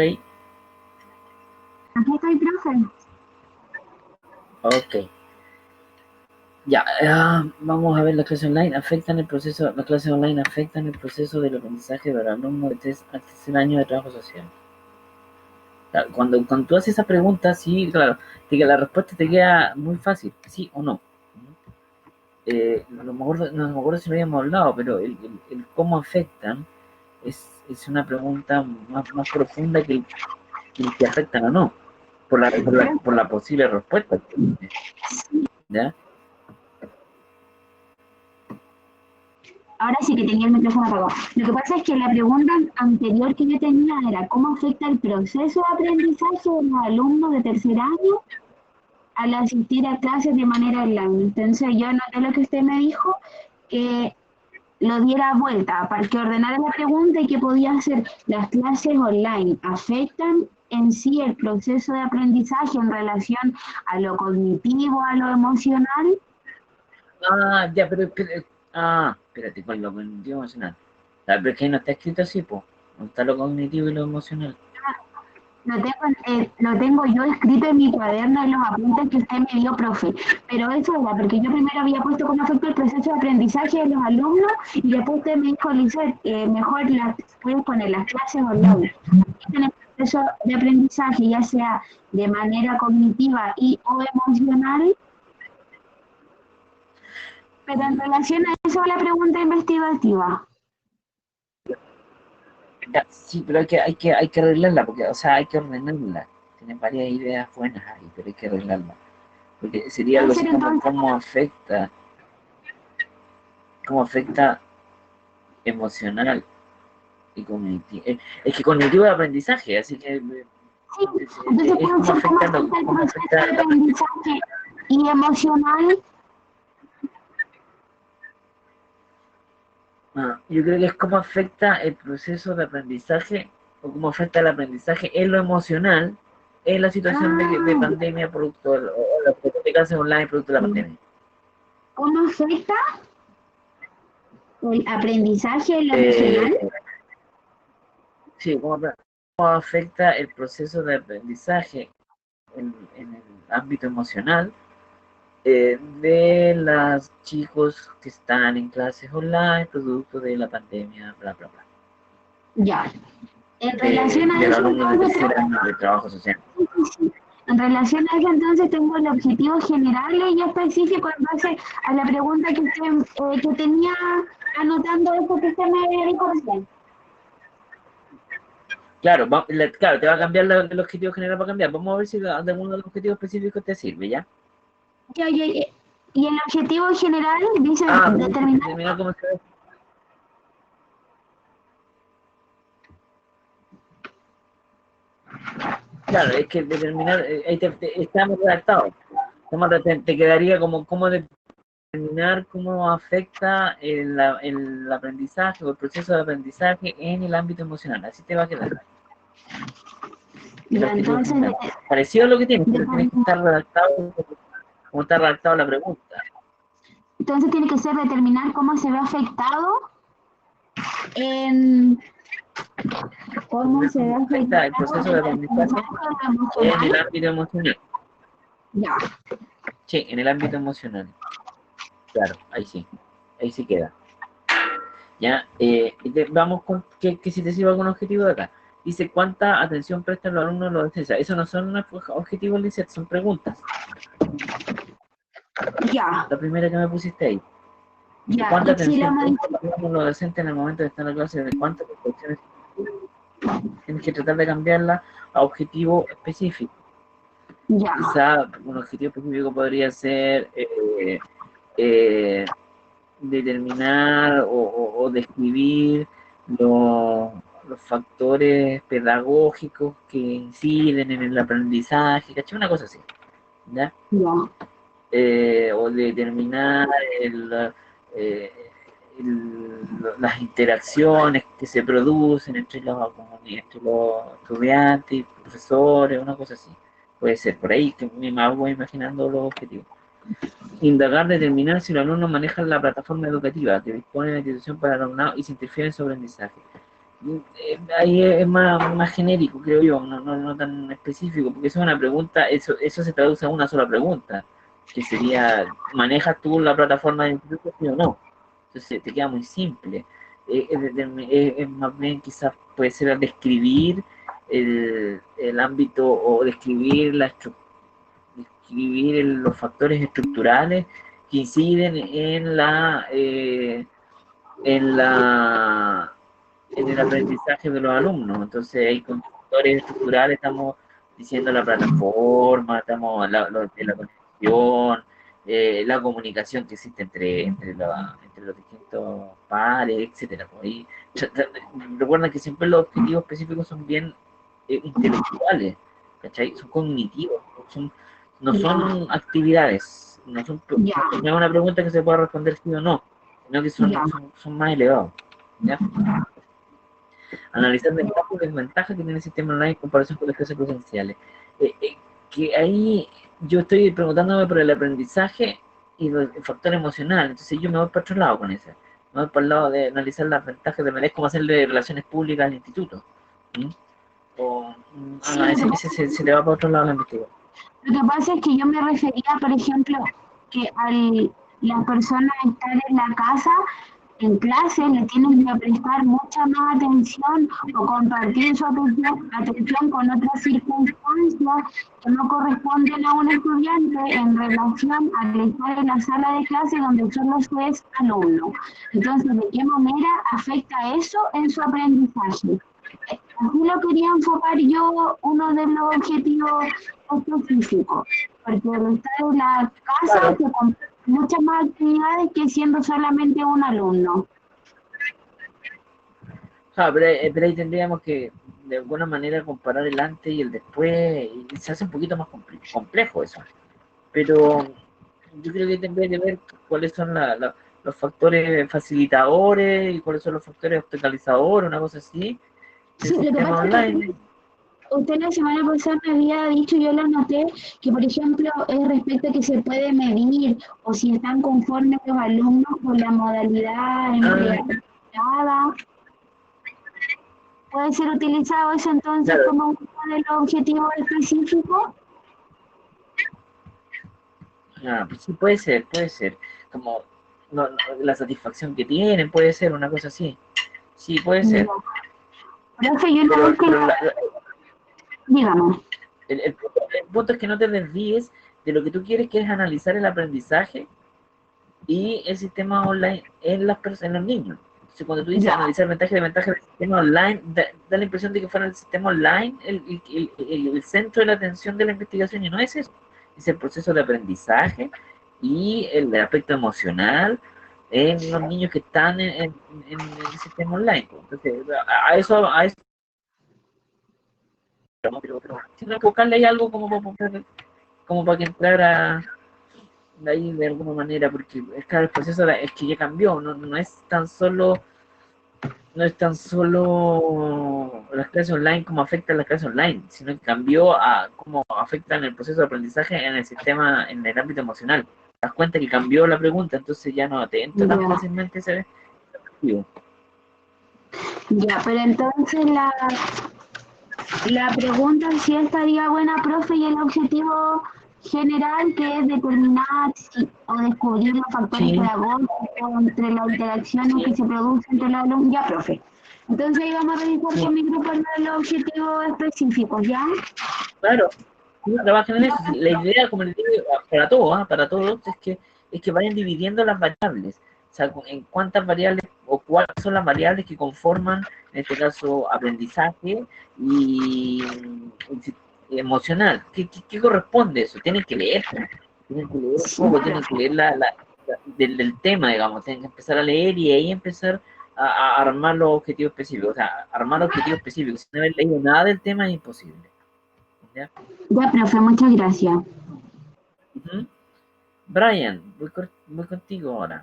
Play. Aquí estoy, profe. Ok. Ya, vamos a ver las clases online. Las clases online afectan el proceso del aprendizaje del alumno de 3 al tercer año de trabajo social. Cuando tú haces esa pregunta, sí, claro, la respuesta te queda muy fácil, sí o no. No me acuerdo si lo habíamos hablado, pero el cómo afectan es una pregunta más profunda que el que afectan o no, por la posible respuesta. ¿Ya? Ahora sí que tenía el micrófono apagado. Lo que pasa es que la pregunta anterior que yo tenía era ¿cómo afecta el proceso de aprendizaje de los alumnos de tercer año al asistir a clases de manera online? Entonces yo anoté lo que usted me dijo, que lo diera vuelta para que ordenara la pregunta y que podía hacer las clases online. ¿Afectan en sí el proceso de aprendizaje en relación a lo cognitivo, a lo emocional? Ya, espérate, con lo cognitivo emocional. Pero es que no está escrito así, pues. No está lo cognitivo y lo emocional. Lo tengo yo escrito en mi cuaderno en los apuntes que usted me dio, profe. Pero eso era porque yo primero había puesto cómo afecta el proceso de aprendizaje de los alumnos y después usted me dijo, Lizeth, mejor puedes poner las clases online. En el proceso de aprendizaje, ya sea de manera cognitiva y o emocional, pero en relación a eso la pregunta investigativa. Ya, sí, pero hay que arreglarla, porque, o sea, hay que ordenarla. Tienen varias ideas buenas ahí, pero hay que arreglarla. Porque sería algo así Hacer como entonces, cómo afecta emocional y cognitivo. Es que cognitivo es aprendizaje, así que sí, entonces es puede ser cómo afecta el proceso de aprendizaje y emocional. yo creo que es cómo afecta el proceso de aprendizaje o cómo afecta el aprendizaje en lo emocional en la situación de Ah, pandemia producto o la situación de clases online producto de la pandemia. ¿cómo afecta el aprendizaje en lo Eh, emocional? sí, cómo afecta el proceso de aprendizaje en el ámbito emocional de los chicos que están en clases online producto de la pandemia, bla, bla, bla. Ya. En relación a De los eso, alumnos de entonces, tercer año de trabajo social. en relación a eso, entonces tengo el objetivo general y específico en base a la pregunta que usted que tenía anotando eso que usted me dijo recién. Claro, claro, te va a cambiar el objetivo general, va a cambiar. Vamos a ver si de alguno de los objetivos específicos te sirve, ¿ya? Y el objetivo general dice Pues determinar. determinar cómo se ve. Claro, es que determinar, ahí estamos redactados. Te quedaría como cómo determinar cómo afecta el aprendizaje o el proceso de aprendizaje en el ámbito emocional. Así te va a quedar el Ya, objetivo entonces, general. Parecido a lo que tienes, pero tienes que determinar. estar redactado como está redactado la pregunta. Entonces tiene que ser determinar cómo se ve afectado en cómo se ve Afecta el afectado proceso el de aprendizaje aprendizaje en el emocional. ámbito emocional. Ya. Sí, en el ámbito emocional. Claro, ahí sí queda. Ya, vamos con que si te sirve algún objetivo de acá. Dice, ¿cuánta atención prestan los alumnos a la docencia? Eso no son objetivos, Lizeth, son preguntas. Ya, La primera que me pusiste ahí. Dice, ya. ¿cuánta Y si la atención prestan modificación, los alumnos a los docentes en el momento de estar en la clase? ¿De cuántas reflexiones? Tienes que tratar de cambiarla a objetivo específico. ya, Quizá un objetivo específico podría ser eh, determinar o describir los factores pedagógicos que inciden en el aprendizaje, ¿cachai? Una cosa así, ¿ya? ya, O determinar eh, las interacciones que se producen entre los estudiantes y profesores, una cosa así. Puede ser por ahí que me voy imaginando los objetivos. Indagar, determinar si los alumnos manejan la plataforma educativa que dispone la institución para el alumnado y se interfiere en su aprendizaje. Ahí es más genérico, creo yo, no tan específico, porque eso es una pregunta, eso se traduce a una sola pregunta, que sería, ¿manejas tú la plataforma de instituto, sí o no? Entonces te queda muy simple. Es más bien quizás puede ser describir el ámbito o describir los factores estructurales que inciden en la en el aprendizaje de los alumnos. Entonces, hay factores estructurales, estamos diciendo la plataforma, estamos de la conexión, la comunicación que existe entre los distintos pares, etcétera. Y, recuerden que siempre los objetivos específicos son bien intelectuales, ¿cachai? Son cognitivos, no Ya, son actividades, ya, no es una pregunta que se pueda responder sí o no, sino que ya, son más elevados. ¿Ya? Analizar ventajas y desventajas que tiene el sistema online en comparación con las clases presenciales. Que ahí yo estoy preguntándome por el aprendizaje y el factor emocional, entonces yo me voy para otro lado con eso. Me voy para el lado de analizar las ventajas de es como hacerle relaciones públicas al instituto. ¿Mm? O sí, lo que se le va para otro lado la investigación. Lo que pasa es que yo me refería, por ejemplo, que al las personas estar en la casa, en clase, le tienen que prestar mucha más atención o compartir su atención con otras circunstancias que no corresponden a un estudiante en relación al estar en la sala de clase donde solo se es alumno. Entonces, ¿de qué manera afecta eso en su aprendizaje? Así lo quería enfocar yo, uno de los objetivos específicos, porque al estar en la casa Claro, se comparten muchas más actividades que siendo solamente un alumno. pero ahí tendríamos que de alguna manera comparar el antes y el después, y se hace un poquito más complejo eso. Pero yo creo que tendría que ver cuáles son los factores facilitadores y cuáles son los factores obstaculizadores, una cosa así, del Sí, lo que sistema pasa es que online. usted la semana pasada me había dicho, yo lo noté, que por ejemplo es respecto a que se puede medir o si están conformes los alumnos con la modalidad Ah, empleada. ¿Puede ser utilizado eso entonces claro, como uno de los objetivos específicos? pues sí, puede ser, como la satisfacción que tienen, puede ser una cosa así, sí, puede ser, No. Profe, yo una vez que pero digamos, el punto es que no te desvíes de lo que tú quieres, que es analizar el aprendizaje y el sistema online en los niños. Entonces, cuando tú dices ya, analizar ventajas y desventajas del sistema online, da la impresión de que fuera el sistema online el centro de la atención de la investigación, y no es eso. Es el proceso de aprendizaje y el aspecto emocional en los niños que están en el sistema online. Entonces, a eso pero sino que buscarle ahí algo como para que entrara de ahí de alguna manera, porque es claro, el proceso es que ya cambió, no es tan solo, no es tan solo las clases online como afectan las clases online, sino que cambió a cómo afectan el proceso de aprendizaje en el sistema, en el ámbito emocional. Te das cuenta que cambió la pregunta, entonces ya no te entra tan ya, fácilmente ese objetivo. ya, pero entonces la pregunta sí estaría buena, profe, y el objetivo general que es determinar o descubrir los factores Sí, pedagógicos entre las interacciones que sí, se producen entre los alumnos. Ya, profe. Entonces ahí vamos a revisar sí, con mi grupo los objetivos específicos, ¿ya? claro. Trabajan en Ya, eso. La idea, como les digo, para todos, ¿eh? Para todos, es que vayan dividiendo las variables. O sea, en cuántas variables o cuáles son las variables que conforman, en este caso, aprendizaje y emocional. ¿Qué corresponde eso? Tienen que leer un sí, poco, tienen que profe. leer del tema, digamos, tienen que empezar a leer y ahí empezar a armar los objetivos específicos. O sea, armar objetivos específicos. Si no haber leído nada del tema es imposible. ¿Ya? Ya, profe, muchas gracias. Ujú. Brian, voy contigo ahora.